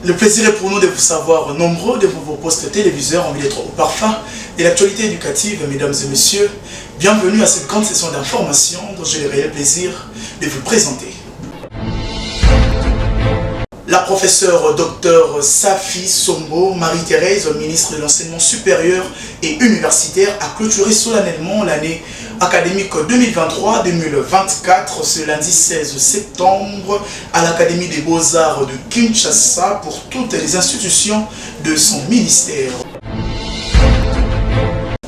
Le plaisir est pour nous de vous savoir nombreux de vos postes téléviseurs envie d'être au parfum de l'actualité éducative, mesdames et messieurs. Bienvenue à cette grande session d'information dont j'ai le réel plaisir de vous présenter. La professeure Dr Safi Sombo, Marie-Thérèse, ministre de l'Enseignement supérieur et universitaire, a clôturé solennellement l'année académique 2023-2024 ce lundi 16 septembre à l'Académie des Beaux-Arts de Kinshasa pour toutes les institutions de son ministère.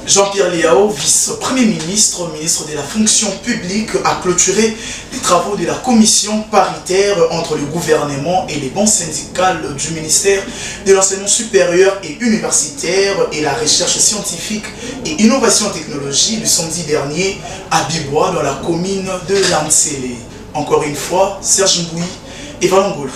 Jean-Pierre Liao, vice-premier ministre, ministre de la fonction publique, a clôturé les travaux de la commission paritaire entre le gouvernement et les banques syndicales du ministère de l'enseignement supérieur et universitaire et la recherche scientifique et innovation technologie le samedi dernier à Bibois dans la commune de Lansele. Encore une fois, Serge Mbouy et Valangolo.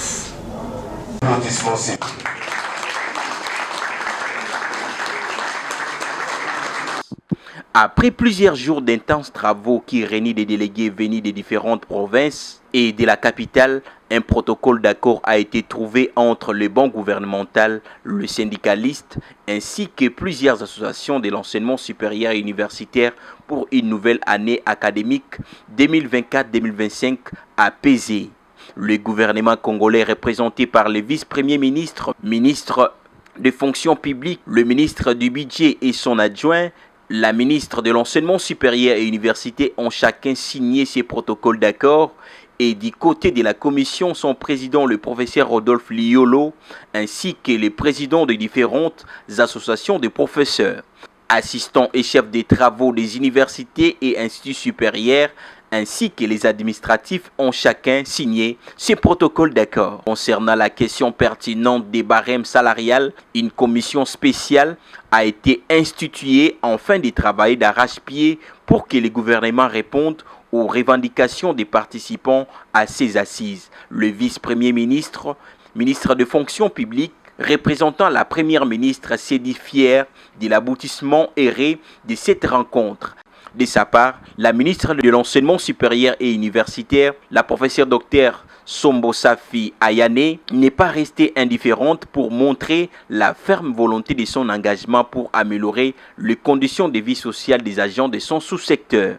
Après plusieurs jours d'intenses travaux qui réunissent des délégués venus des différentes provinces et de la capitale, un protocole d'accord a été trouvé entre le banc gouvernemental, le syndicaliste, ainsi que plusieurs associations de l'enseignement supérieur et universitaire pour une nouvelle année académique 2024-2025 apaisée. Le gouvernement congolais représenté par le vice-premier ministre, ministre des fonctions publiques, le ministre du budget et son adjoint, la ministre de l'Enseignement supérieur et université ont chacun signé ces protocoles d'accord et du côté de la commission, son président, le professeur Rodolphe Liolo, ainsi que les présidents de différentes associations de professeurs, assistants et chefs des travaux des universités et instituts supérieurs, ainsi que les administratifs ont chacun signé ces protocoles d'accord. Concernant la question pertinente des barèmes salariales, une commission spéciale a été instituée afin de travailler d'arrache-pied pour que le gouvernement réponde aux revendications des participants à ces assises. Le vice-premier ministre, ministre de fonction publique, représentant la première ministre, s'est dit fier de l'aboutissement erré de cette rencontre. De sa part, la ministre de l'Enseignement supérieur et universitaire, la professeure Dr Sombo Safi Ayane, n'est pas restée indifférente pour montrer la ferme volonté de son engagement pour améliorer les conditions de vie sociale des agents de son sous-secteur.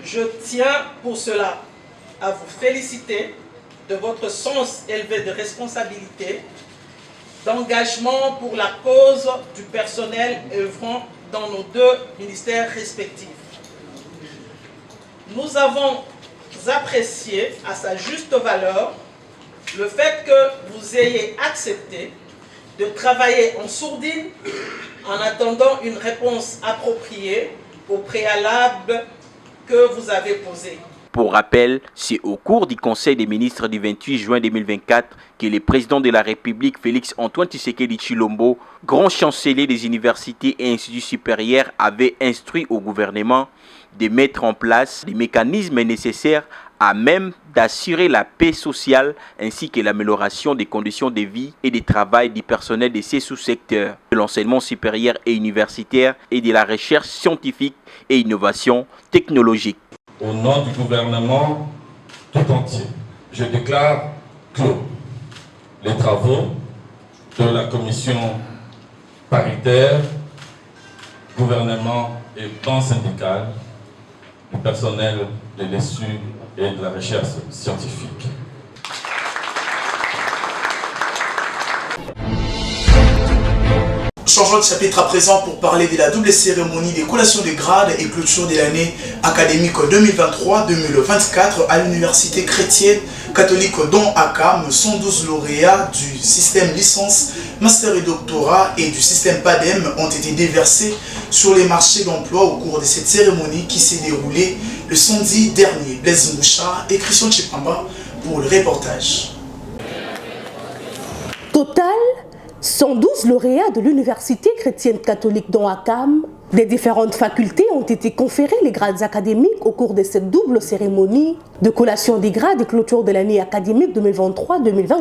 Je tiens pour cela à vous féliciter de votre sens élevé de responsabilité, d'engagement pour la cause du personnel œuvrant dans nos deux ministères respectifs. Nous avons apprécié à sa juste valeur le fait que vous ayez accepté de travailler en sourdine en attendant une réponse appropriée au préalable que vous avez posé. Pour rappel, c'est au cours du Conseil des ministres du 28 juin 2024 que le président de la République, Félix-Antoine Tshisekedi Tshilombo, grand chancelier des universités et instituts supérieurs, avait instruit au gouvernement de mettre en place les mécanismes nécessaires à même d'assurer la paix sociale ainsi que l'amélioration des conditions de vie et de travail du personnel de ces sous-secteurs, de l'enseignement supérieur et universitaire et de la recherche scientifique et innovation technologique. Au nom du gouvernement tout entier, je déclare clos les travaux de la commission paritaire, gouvernement et plan syndical du personnel de l'ESU et de la recherche scientifique. Changeons de chapitre à présent pour parler de la double cérémonie des collations de grades et clôture de l'année académique 2023-2024 à l'université chrétienne catholique Don Akam. 112 lauréats du système licence, master et doctorat et du système PADEM ont été déversés sur les marchés d'emploi au cours de cette cérémonie qui s'est déroulée le samedi dernier. Blaise Moucha et Christian Chipamba pour le reportage. Total 112 lauréats de l'Université chrétienne catholique Don Akam des différentes facultés ont été conférés les grades académiques au cours de cette double cérémonie de collation des grades et clôture de l'année académique 2023-2024.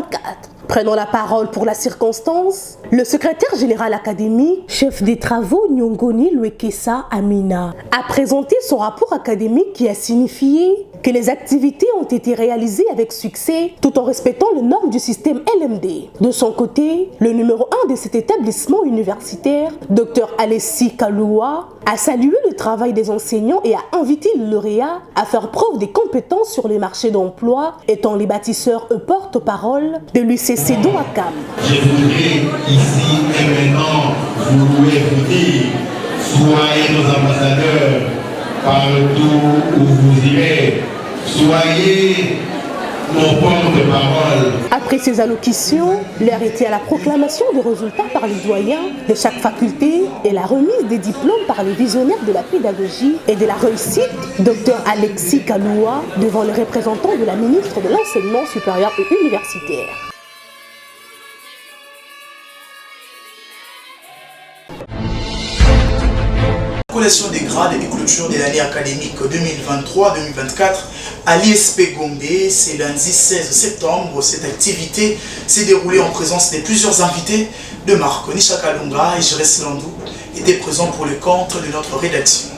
Prenant la parole pour la circonstance, le secrétaire général académique, chef des travaux Nyongoni Lwekesa Amina, a présenté son rapport académique qui a signifié que les activités ont été réalisées avec succès tout en respectant les normes du système LMD. De son côté, le numéro 1 de cet établissement universitaire, Dr Alessi Kaloua, a salué le travail des enseignants et a invité le lauréat à faire preuve des compétences sur les marchés d'emploi, étant les bâtisseurs et porte-parole de l'UCC d'Ouakam. Je voudrais ici et maintenant vous louer et vous dire, soyez nos ambassadeurs partout où vous irez, soyez nos porte-parole. Après ces allocutions, l'heure était à la proclamation des résultats par les doyens de chaque faculté et la remise des diplômes par les visionnaires de la pédagogie et de la réussite, Dr Alessi Kaloua, devant les représentants de la ministre de l'Enseignement supérieur et universitaire. Collation des grades et clôture de l'année académique 2023-2024 à l'ISP Gombe. C'est lundi 16 septembre. Cette activité s'est déroulée en présence de plusieurs invités de marque. Nisha Kalunga et Jérès Landou étaient présents pour le compte de notre rédaction.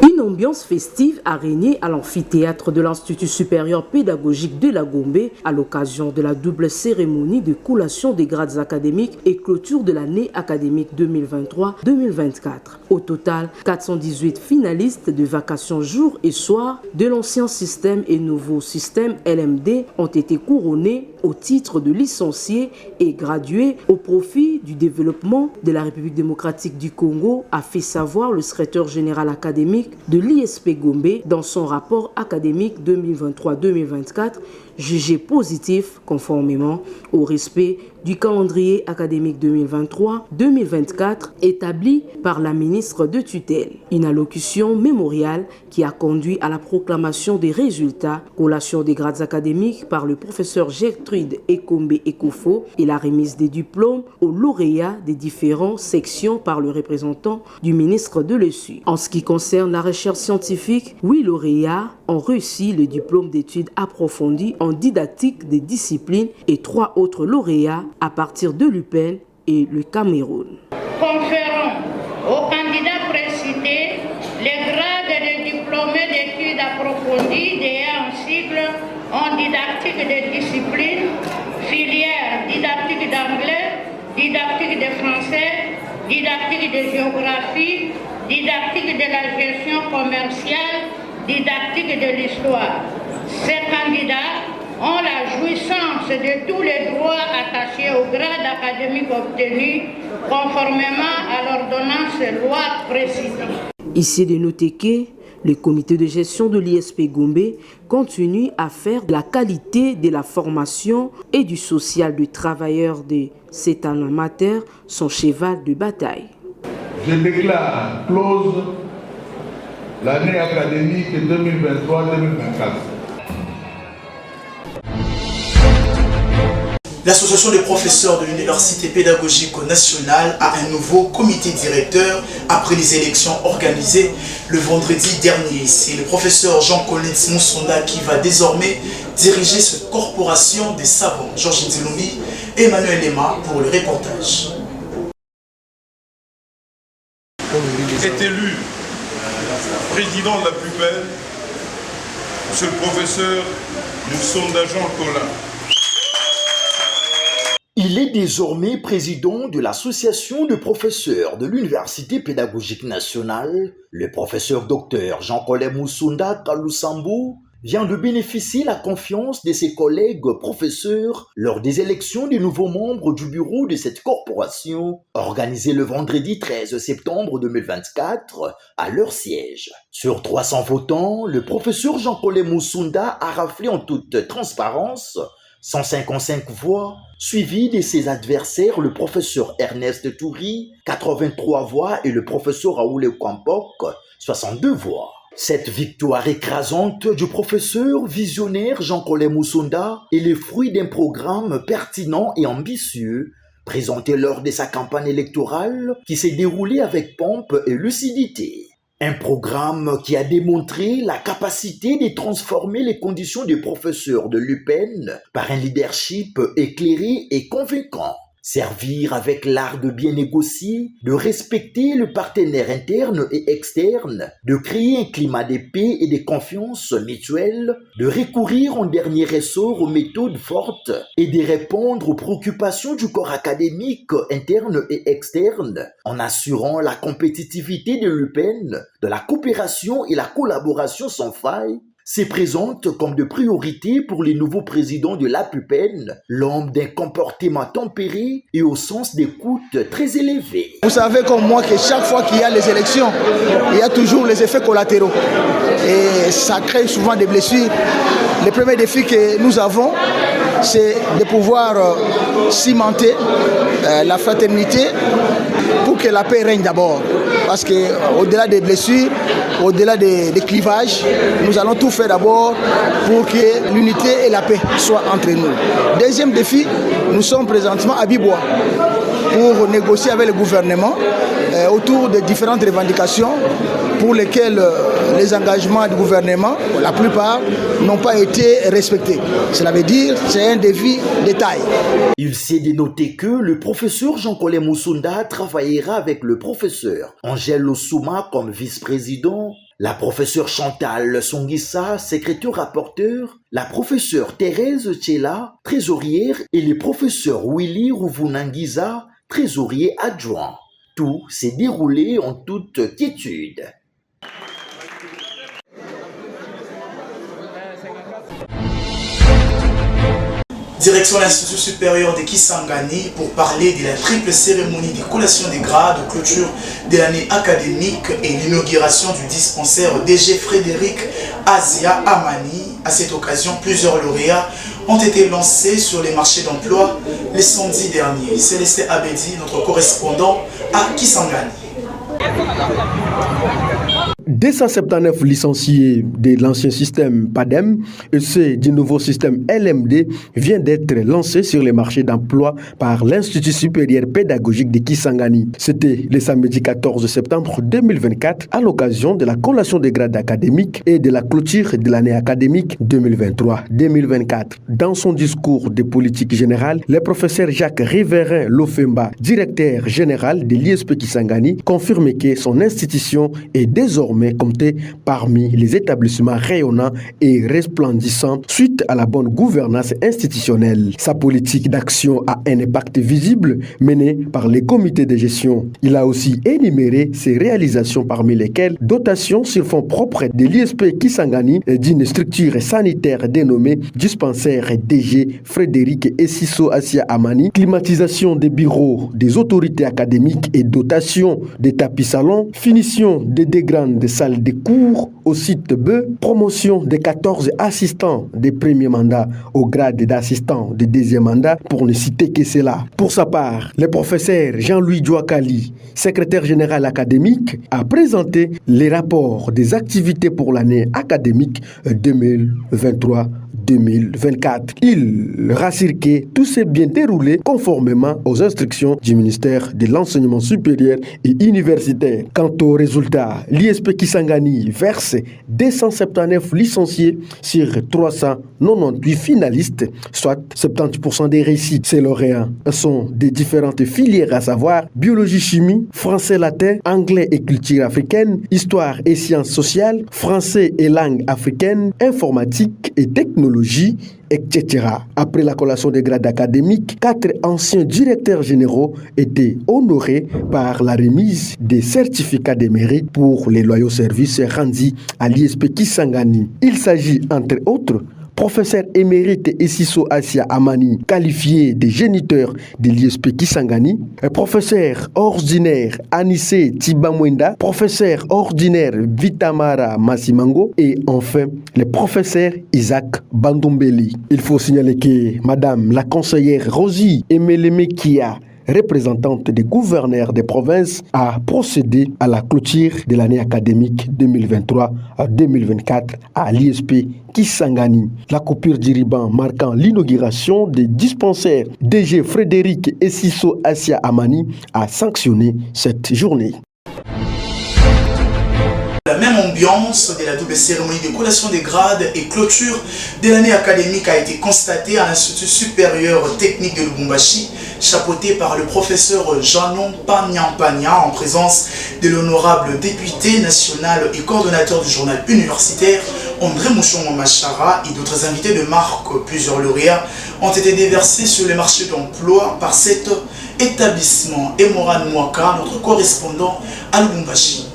Une ambiance festive a régné à l'amphithéâtre de l'Institut supérieur pédagogique de la Gombe à l'occasion de la double cérémonie de collation des grades académiques et clôture de l'année académique 2023-2024. Au total, 418 finalistes de vacations jour et soir de l'ancien système et nouveau système LMD ont été couronnés au titre de licenciés et gradués au profit du développement de la République démocratique du Congo, a fait savoir le secrétaire général académique de l'ISP Gombe dans son rapport académique 2023-2024 jugé positif conformément au respect du calendrier académique 2023-2024 établi par la ministre de tutelle. Une allocution mémoriale qui a conduit à la proclamation des résultats, collation des grades académiques par le professeur Gertrude Ekombe Ekofo et la remise des diplômes aux lauréats des différentes sections par le représentant du ministre de l'ESU. En ce qui concerne la recherche scientifique, 8 lauréats ont reçu le diplôme d'études approfondies en didactique des disciplines et 3 autres lauréats à partir de l'UPEN et le Cameroun. Conférons aux candidats précités les grades de diplômés d'études approfondies DEA en cycle en didactique des disciplines, filière didactique d'anglais, didactique de français, didactique de géographie, didactique de la gestion commerciale, didactique de l'histoire. Ces candidats ont la jouissance de tous les droits attachés au grade académique obtenu conformément à l'ordonnance loi précitée. Ici de noter que le comité de gestion de l'ISP Gombe continue à faire de la qualité de la formation et du social des travailleurs de cet amateur son cheval de bataille. Je déclare close l'année académique 2023-2024. L'association des professeurs de l'Université pédagogique nationale a un nouveau comité directeur après les élections organisées le vendredi dernier. C'est le professeur Jean-Collins Moussonda qui va désormais diriger cette corporation des savants. Georges Nzilumbi et Emmanuel Lema pour le reportage. Est élu président de la pupelle, monsieur le professeur Moussonda Jean-Collins. Il est désormais président de l'association de professeurs de l'Université pédagogique nationale. Le professeur Dr Jean-Collins Moussonda Kaloussambou vient de bénéficier la confiance de ses collègues professeurs lors des élections des nouveaux membres du bureau de cette corporation, organisée le vendredi 13 septembre 2024 à leur siège. Sur 300 votants, le professeur Jean-Collins Moussonda a raflé en toute transparence 155 voix, suivi de ses adversaires le professeur Ernest Toury, 83 voix et le professeur Raoul Kwampok, 62 voix. Cette victoire écrasante du professeur visionnaire Jean-Collins Moussonda est le fruit d'un programme pertinent et ambitieux présenté lors de sa campagne électorale qui s'est déroulée avec pompe et lucidité. Un programme qui a démontré la capacité de transformer les conditions des professeurs de l'UPEN par un leadership éclairé et convaincant. Servir avec l'art de bien négocier, de respecter le partenaire interne et externe, de créer un climat de paix et de confiance mutuelle, de recourir en dernier ressort aux méthodes fortes et de répondre aux préoccupations du corps académique interne et externe, en assurant la compétitivité de l'UPEN, de la coopération et la collaboration sans faille, se présente comme de priorité pour les nouveaux présidents de l'APUPEN, l'homme d'un comportement tempéré et au sens d'écoute très élevé. Vous savez comme moi que chaque fois qu'il y a les élections, il y a toujours les effets collatéraux. Et ça crée souvent des blessures. Le premier défi que nous avons, c'est de pouvoir cimenter la fraternité pour que la paix règne d'abord. Parce qu'au-delà des blessures, au-delà des clivages, nous allons tout faire d'abord pour que l'unité et la paix soient entre nous. Deuxième défi, nous sommes présentement à Bibois pour négocier avec le gouvernement autour de différentes revendications pour lesquelles les engagements du gouvernement, la plupart, n'ont pas été respectés. Cela veut dire que c'est un défi de taille. Il s'est dénoté que le professeur Jean-Colin Moussunda travaillera avec le professeur Angèle Ossouma comme vice-président, la professeure Chantal Songissa, secrétaire-rapporteur, la professeure Thérèse Tchela, trésorière, et le professeur Willy Rouvunangiza, trésorier adjoint. Tout s'est déroulé en toute quiétude. Direction l'Institut supérieur de Kisangani pour parler de la triple cérémonie de collation des grades, clôture de l'année académique et l'inauguration du dispensaire DG Frédéric Asia Amani. À cette occasion, plusieurs lauréats ont été lancés sur les marchés d'emploi les samedis derniers. Célestin Abedi, notre correspondant à Kisangani. 279 licenciés de l'ancien système PADEM et ceux du nouveau système LMD viennent d'être lancés sur les marchés d'emploi par l'Institut supérieur pédagogique de Kisangani. C'était le samedi 14 septembre 2024 à l'occasion de la collation des grades académiques et de la clôture de l'année académique 2023-2024. Dans son discours de politique générale, le professeur Jacques Riverin Lofemba, directeur général de l'ISP Kisangani, confirme que son institution est désormais compté parmi les établissements rayonnants et resplendissants suite à la bonne gouvernance institutionnelle. Sa politique d'action a un impact visible mené par les comités de gestion. Il a aussi énuméré ses réalisations parmi lesquelles dotation sur fonds propres de l'ISP Kisangani d'une structure sanitaire dénommée dispensaire DG Frédéric Essisso Asia Amani, climatisation des bureaux des autorités académiques et dotation des tapis salons, finition des grandes salles de cours au site B, promotion des 14 assistants des premiers mandats au grade d'assistant de deuxième mandat, pour ne citer que cela. Pour sa part, le professeur Jean-Louis Djouakali, secrétaire général académique, a présenté les rapports des activités pour l'année académique 2023-2024. Il rassure que tout s'est bien déroulé conformément aux instructions du ministère de l'Enseignement supérieur et universitaire. Quant aux résultats, l'ISP Kisangani verse 279 licenciés sur 398 finalistes, soit 70% des réussites. Ces lauréats sont des différentes filières, à savoir biologie-chimie, français-latin, anglais et culture africaine, histoire et sciences sociales, français et langue africaine, informatique et technologie, etc. Après la collation des grades académiques, 4 anciens directeurs généraux étaient honorés par la remise des certificats de mérite pour les loyaux services rendus à l'ISP Kisangani. Il s'agit, entre autres, professeur émérite Essisso Asia Amani, qualifié de géniteur de l'ISP Kisangani, professeur ordinaire Anissé Tibamwenda, professeur ordinaire Vitamara Masimango et enfin le professeur Isaac Bandombeli. Il faut signaler que Madame la conseillère Rosie Emelémekia, représentante des gouverneurs des provinces, a procédé à la clôture de l'année académique 2023-2024 à l'ISP Kisangani. La coupure du ruban marquant l'inauguration des dispensaires DG Frédéric Essisso Asia Amani a sanctionné cette journée. La même ambiance de la double cérémonie de collation des grades et clôture de l'année académique a été constatée à l'Institut supérieur technique de Lubumbashi, chapeauté par le professeur Janon Pagnan en présence de l'honorable député national et coordonnateur du journal universitaire André Mouchon Machara et d'autres invités de marque. Plusieurs lauréats ont été déversés sur le marché d'emploi par cet établissement. Et Moran Mwaka, notre correspondant à Lubumbashi.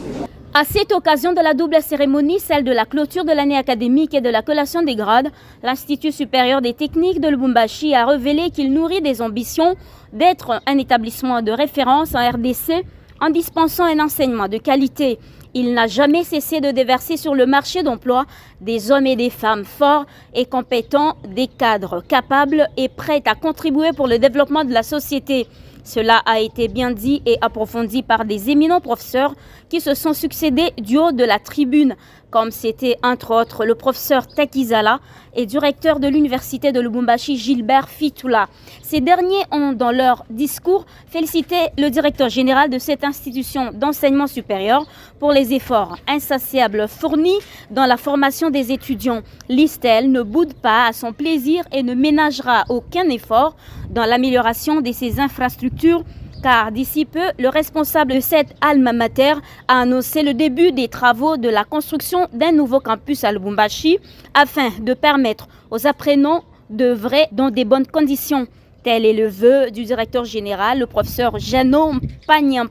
À cette occasion de la double cérémonie, celle de la clôture de l'année académique et de la collation des grades, l'Institut supérieur des techniques de Lubumbashi a révélé qu'il nourrit des ambitions d'être un établissement de référence en RDC en dispensant un enseignement de qualité. Il n'a jamais cessé de déverser sur le marché d'emploi des hommes et des femmes forts et compétents, des cadres capables et prêts à contribuer pour le développement de la société. Cela a été bien dit et approfondi par des éminents professeurs qui se sont succédés du haut de la tribune, comme c'était entre autres le professeur Takizala et directeur de l'université de Lubumbashi Gilbert Fitoula. Ces derniers ont dans leur discours félicité le directeur général de cette institution d'enseignement supérieur pour les efforts insatiables fournis dans la formation des étudiants. L'ISTEL ne boude pas à son plaisir et ne ménagera aucun effort dans l'amélioration de ses infrastructures, car d'ici peu, le responsable de cette alma mater a annoncé le début des travaux de la construction d'un nouveau campus à Lubumbashi afin de permettre aux apprenants d'œuvrer dans de bonnes conditions. Tel est le vœu du directeur général, le professeur Janon Pagnan.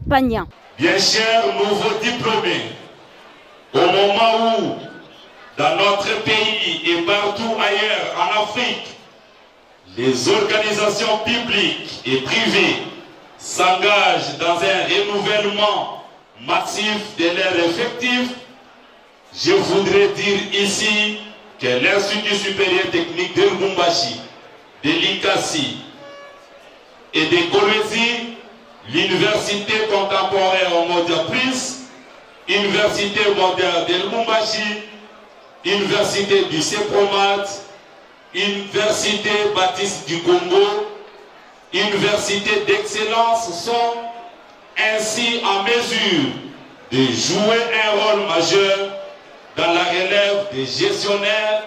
Bien chers nouveaux diplômés, au moment où, dans notre pays et partout ailleurs en Afrique, les organisations publiques et privées s'engagent dans un renouvellement massif de leurs effectifs, je voudrais dire ici que l'Institut supérieur technique de Lubumbashi, de l'ICASI et de Kolwezi, l'Université contemporaine au Modia Prince, Université moderne de Lubumbashi, Université du CEPROMAT, Université Baptiste du Congo, Université d'excellence sont ainsi en mesure de jouer un rôle majeur dans la relève des gestionnaires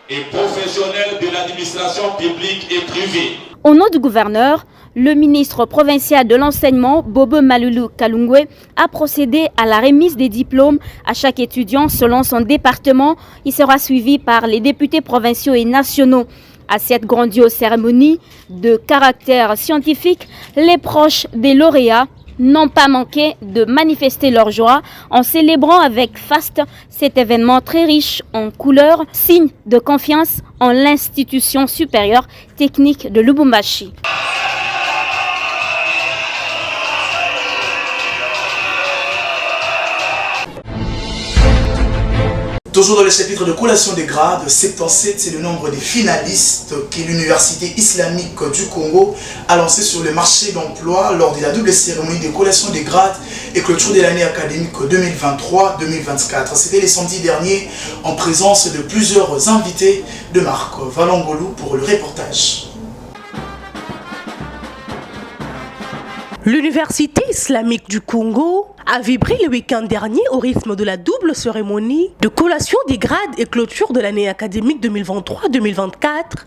et professionnels de l'administration publique et privée. Au nom du gouverneur, le ministre provincial de l'enseignement, Bobo Malulu Kalungwe, a procédé à la remise des diplômes à chaque étudiant selon son département. Il sera suivi par les députés provinciaux et nationaux. À cette grandiose cérémonie de caractère scientifique, les proches des lauréats n'ont pas manqué de manifester leur joie en célébrant avec faste cet événement très riche en couleurs, signe de confiance en l'institution supérieure technique de Lubumbashi. Toujours dans le chapitre de collation des grades, 77, c'est le nombre des finalistes que l'Université islamique du Congo a lancé sur le marché d'emploi lors de la double cérémonie de collation des grades et clôture de l'année académique 2023-2024. C'était les samedis derniers en présence de plusieurs invités de marque. Valangolou pour le reportage. L'Université islamique du Congo a vibré le week-end dernier au rythme de la double cérémonie de collation des grades et clôture de l'année académique 2023-2024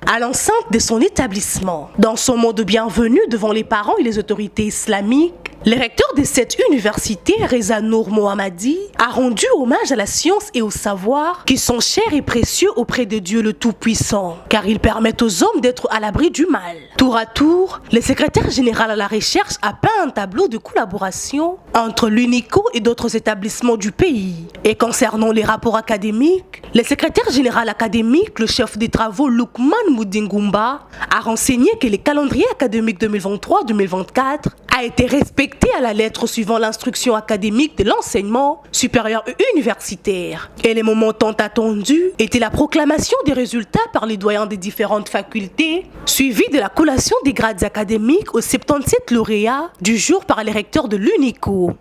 à l'enceinte de son établissement. Dans son mot de bienvenue devant les parents et les autorités islamiques, le recteur de cette université, Reza Nour Mohammadi, a rendu hommage à la science et au savoir qui sont chers et précieux auprès de Dieu le Tout-Puissant, car ils permettent aux hommes d'être à l'abri du mal. Tour à tour, le secrétaire général à la recherche a peint un tableau de collaboration entre l'UNICO et d'autres établissements du pays. Et concernant les rapports académiques, le secrétaire général académique, le chef des travaux Lukman Moudingumba, a renseigné que le calendrier académique 2023-2024 a été respecté à la lettre suivant l'instruction académique de l'enseignement supérieur et universitaire. Et les moments tant attendus étaient la proclamation des résultats par les doyens des différentes facultés, suivi de la collation des grades académiques aux 77 lauréats du jour par les recteurs de l'UNICO.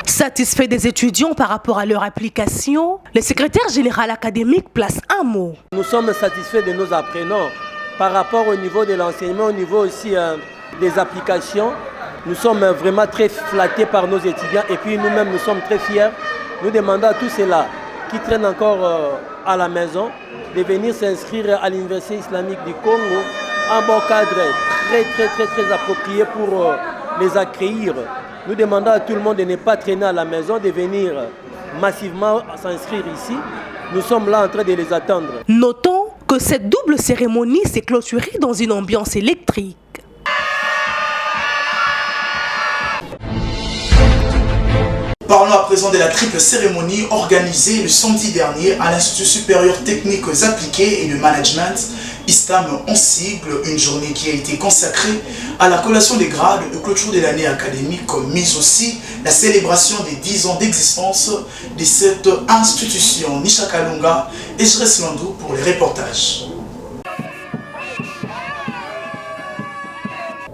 Satisfait des étudiants par rapport à leur application, le secrétaire général académique place un mot. Nous sommes satisfaits de nos apprenants par rapport au niveau de l'enseignement, au niveau aussi des applications. Nous sommes vraiment très flattés par nos étudiants et puis nous-mêmes nous sommes très fiers. Nous demandons à tous ceux-là qui traînent encore à la maison de venir s'inscrire à l'Université islamique du Congo en bon cadre très approprié pour les accueillir. Nous demandons à tout le monde de ne pas traîner à la maison, de venir massivement s'inscrire ici. Nous sommes là en train de les attendre. Notons que cette double cérémonie s'est clôturée dans une ambiance électrique. Parlons à présent de la triple cérémonie organisée le samedi dernier à l'Institut supérieur techniques appliquées et de management, ISTAM en sigle, une journée qui a été consacrée à la collation des grades de clôture de l'année académique, mais aussi la célébration des 10 ans d'existence de cette institution. Nisha Kalunga et Jres Landou pour les reportages.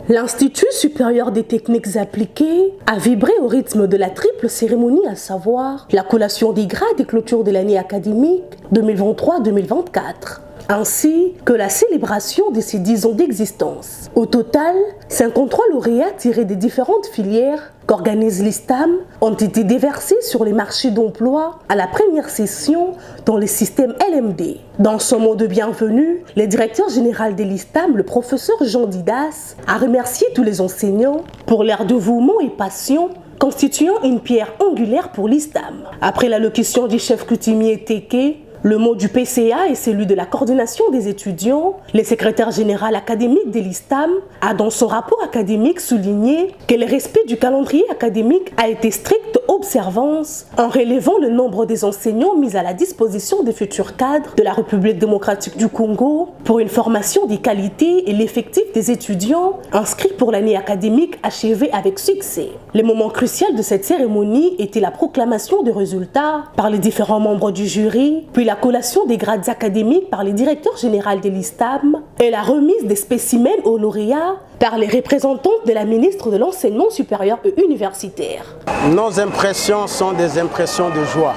L'Institut supérieur des techniques appliquées a vibré au rythme de la triple cérémonie, à savoir la collation des grades et clôture de l'année académique 2023-2024, ainsi que la célébration de ces 10 ans d'existence. Au total, 53 lauréats tirés des différentes filières qu'organise l'ISTAM ont été déversés sur les marchés d'emploi à la première session dans le système LMD. Dans son mot de bienvenue, le directeur général de l'ISTAM, le professeur Jean Didas, a remercié tous les enseignants pour leur dévouement et passion constituant une pierre angulaire pour l'ISTAM. Après l'allocution du chef coutumier Teke, le mot du PCA et celui de la coordination des étudiants, le secrétaire général académique de l'ISTAM a dans son rapport académique souligné que le respect du calendrier académique a été stricte observance en relevant le nombre des enseignants mis à la disposition des futurs cadres de la République démocratique du Congo pour une formation de qualité et l'effectif des étudiants inscrits pour l'année académique achevée avec succès. Le moment crucial de cette cérémonie était la proclamation des résultats par les différents membres du jury, puis la collation des grades académiques par le directeur général de l'ISTAM et la remise des spécimens aux lauréats par les représentants de la ministre de l'Enseignement supérieur et universitaire. Nos impressions sont des impressions de joie.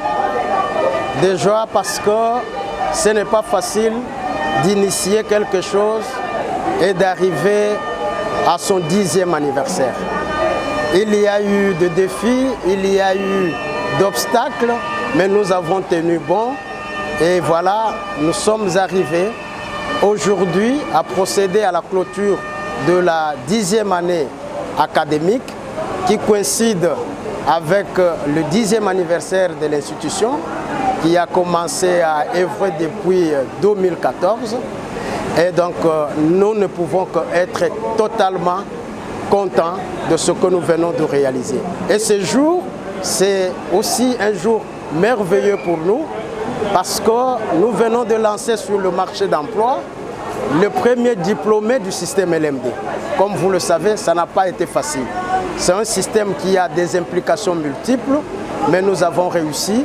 De joie parce que ce n'est pas facile d'initier quelque chose et d'arriver à son 10e anniversaire. Il y a eu des défis, il y a eu d'obstacles, mais nous avons tenu bon. Et voilà, nous sommes arrivés aujourd'hui à procéder à la clôture de la 10e année académique qui coïncide avec le 10e anniversaire de l'institution qui a commencé à œuvrer depuis 2014. Et donc nous ne pouvons qu'être totalement contents de ce que nous venons de réaliser. Et ce jour, c'est aussi un jour merveilleux pour nous parce que nous venons de lancer sur le marché d'emploi le premier diplômé du système LMD. Comme vous le savez, ça n'a pas été facile. C'est un système qui a des implications multiples, mais nous avons réussi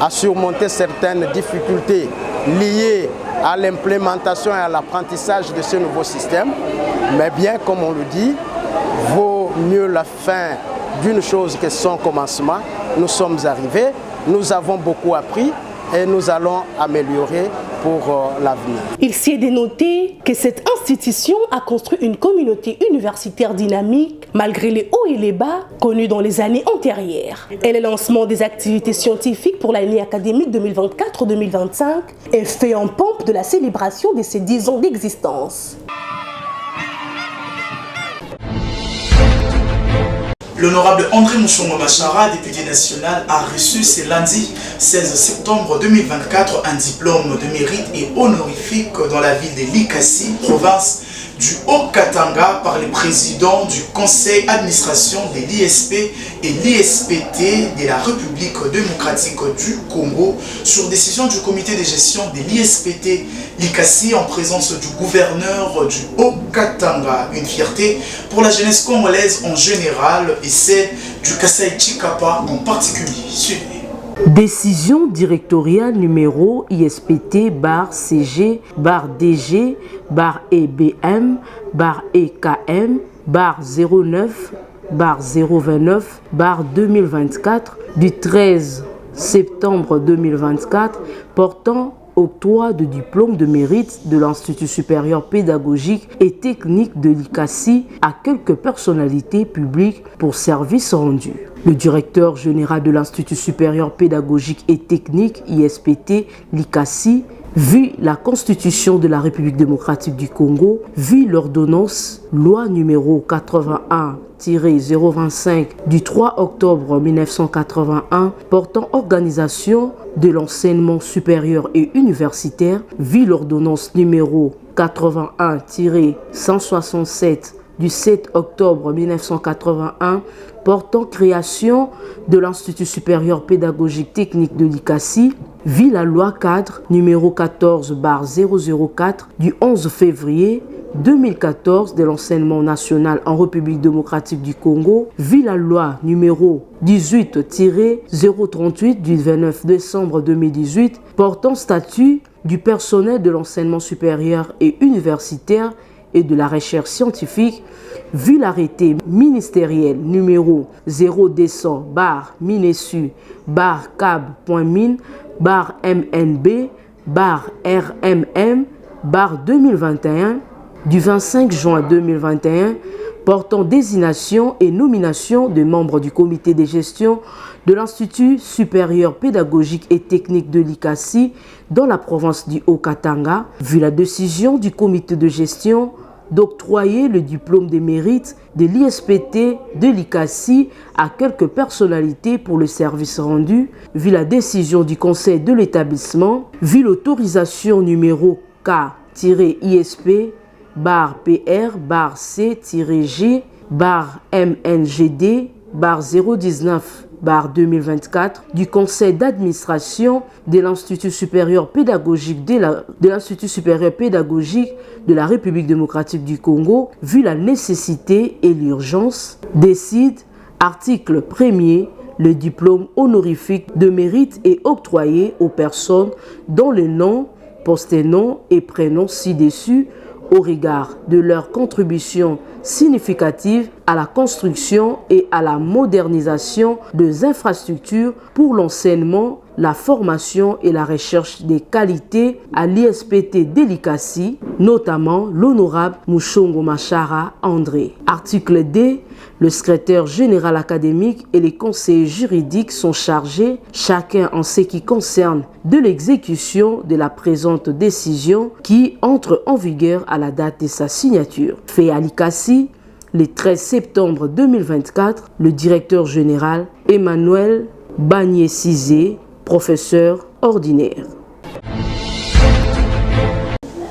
à surmonter certaines difficultés liées à l'implémentation et à l'apprentissage de ce nouveau système. Mais bien, comme on le dit, vaut mieux la fin d'une chose que son commencement. Nous sommes arrivés, nous avons beaucoup appris et nous allons améliorer pour l'avenir. Il s'y est dénoté que cette institution a construit une communauté universitaire dynamique malgré les hauts et les bas connus dans les années antérieures. Et le lancement des activités scientifiques pour l'année académique 2024-2025 est fait en pompe de la célébration de ces 10 ans d'existence. L'honorable André Mouchongo Machara, député national, a reçu ce lundi 16 septembre 2024 un diplôme de mérite et honorifique dans la ville de Likasi, province du Haut-Katanga, par le président du conseil d'administration de l'ISP et l'ISPT de la République démocratique du Congo sur décision du comité de gestion de l'ISPT Likasi en présence du gouverneur du Haut-Katanga. Une fierté pour la jeunesse congolaise en général et celle du Kasai Chikapa en particulier. Suivez. Décision directoriale numéro ISPT-DG-EKM-EBM-EKM-09-029-2024 du 13 septembre 2024 portant octroi de diplôme de mérite de l'Institut supérieur pédagogique et technique de l'ICASI à quelques personnalités publiques pour services rendus. Le directeur général de l'Institut supérieur pédagogique et technique, ISPT, l'ICASI, vu la Constitution de la République démocratique du Congo, vu l'ordonnance loi numéro 81-025 du 3 octobre 1981 portant organisation de l'enseignement supérieur et universitaire, vu l'ordonnance numéro 81-167 du 7 octobre 1981 portant création de l'Institut supérieur pédagogique technique de l'ICASI, vit la loi cadre numéro 14/004 du 11 février 2014 de l'enseignement national en République démocratique du Congo, vit la loi numéro 18-038 du 29 décembre 2018 portant statut du personnel de l'enseignement supérieur et universitaire et de la recherche scientifique, vu l'arrêté ministériel numéro 0-DESSON-MINESU-MNB-RMM-2021 du 25 juin 2021 portant désignation et nomination de membres du comité de gestion de l'Institut supérieur pédagogique et technique de l'ICASI dans la province du Haut-Katanga, vu la décision du comité de gestion d'octroyer le diplôme de mérite de l'ISPT de l'ICASI à quelques personnalités pour le service rendu, vu la décision du conseil de l'établissement, vu l'autorisation numéro K-ISP-PC-BR-PR-C-G-MNGD-019/2024 du conseil d'administration de l'Institut supérieur pédagogique de la République démocratique du Congo, vu la nécessité et l'urgence, décide, article 1er, le diplôme honorifique de mérite est octroyé aux personnes dont le nom, post-nom et prénom ci-dessus au regard de leur contribution significative à la construction et à la modernisation des infrastructures pour l'enseignement, la formation et la recherche des qualités à l'ISPT de l'ICASI, notamment l'honorable Mouchongo Machara André. Article D. Le secrétaire général académique et les conseillers juridiques sont chargés, chacun en ce qui concerne, de l'exécution de la présente décision qui entre en vigueur à la date de sa signature. Fait à l'ICASI, le 13 septembre 2024, le directeur général Emmanuel Bagné-Cizé, professeur ordinaire.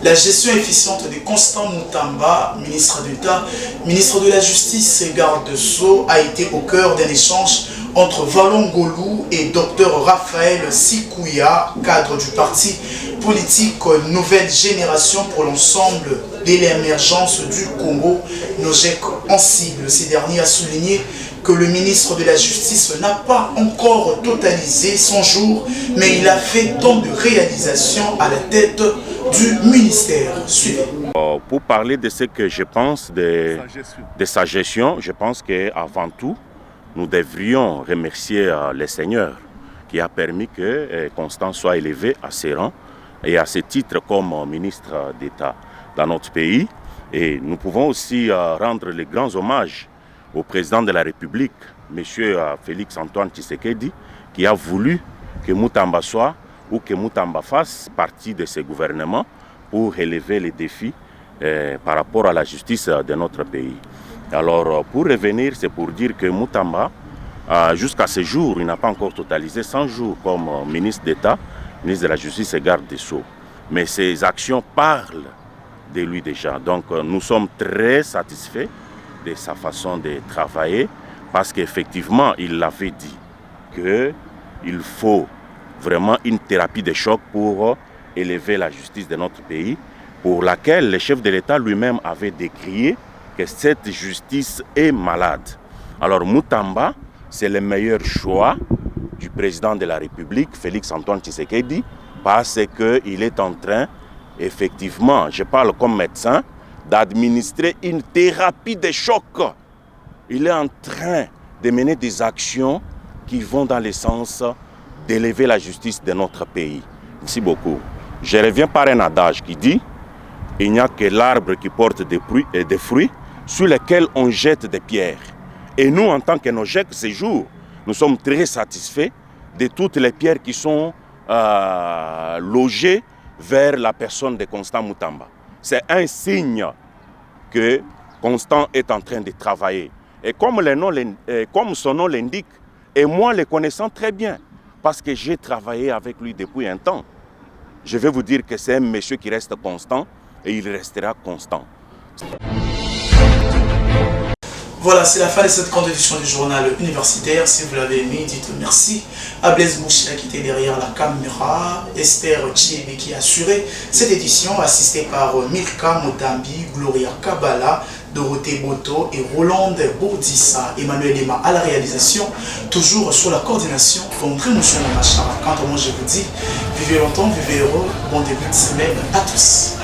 La gestion efficiente de Constant Moutamba, ministre d'État, ministre de la Justice et garde de Sceaux, a été au cœur d'un échange entre Valon Golou et Dr Raphaël Sikouya, cadre du parti politique Nouvelle Génération pour l'ensemble de l'émergence du Congo, NOGEC en cible. Ces derniers a souligné que le ministre de la Justice n'a pas encore totalisé 100 jours, mais il a fait tant de réalisations à la tête du ministère. Suivez. Pour parler de ce que je pense de sa gestion, je pense qu'avant tout, nous devrions remercier le Seigneur qui a permis que Constant soit élevé à ses rangs et à ses titres comme ministre d'État dans notre pays. Et nous pouvons aussi rendre les grands hommages au président de la République, M. Félix Antoine Tshisekedi, qui a voulu que Moutamba soit ou que Moutamba fasse partie de ce gouvernement pour relever les défis par rapport à la justice de notre pays. Alors, pour revenir, c'est pour dire que Moutamba, jusqu'à ce jour, il n'a pas encore totalisé 100 jours comme ministre d'État, ministre de la Justice et garde des Sceaux. Mais ses actions parlent de lui déjà. Donc, nous sommes très satisfaits de sa façon de travailler parce qu'effectivement, il l'avait dit qu'il faut vraiment une thérapie de choc pour élever la justice de notre pays, pour laquelle le chef de l'État lui-même avait décrié que cette justice est malade. Alors Moutamba, c'est le meilleur choix du président de la République, Félix Antoine Tshisekedi, parce qu'il est en train, effectivement, je parle comme médecin, d'administrer une thérapie de choc. Il est en train de mener des actions qui vont dans le sens d'élever la justice de notre pays. Merci beaucoup. Je reviens par un adage qui dit « Il n'y a que l'arbre qui porte des fruits sur lesquels on jette des pierres. » Et nous, en tant que Nogec, ces jours, nous sommes très satisfaits de toutes les pierres qui sont logées vers la personne de Constant Moutamba. C'est un signe que Constant est en train de travailler. Et comme son nom l'indique, et moi le connaissant très bien, parce que j'ai travaillé avec lui depuis un temps, je vais vous dire que c'est un monsieur qui reste constant et il restera constant. Voilà, c'est la fin de cette grande édition du journal universitaire. Si vous l'avez aimé, dites merci à Blaise Bouchia qui était derrière la caméra, Esther Chiebe qui a assuré cette édition, assistée par Milka Motambi, Gloria Kabala, Dorothée Boto et Rolande Bourdissa. Emmanuel Lema à la réalisation, toujours sur la coordination, André Mouchon Machara. Quant à moi, je vous dis, vivez longtemps, vivez heureux, bon début de semaine à tous.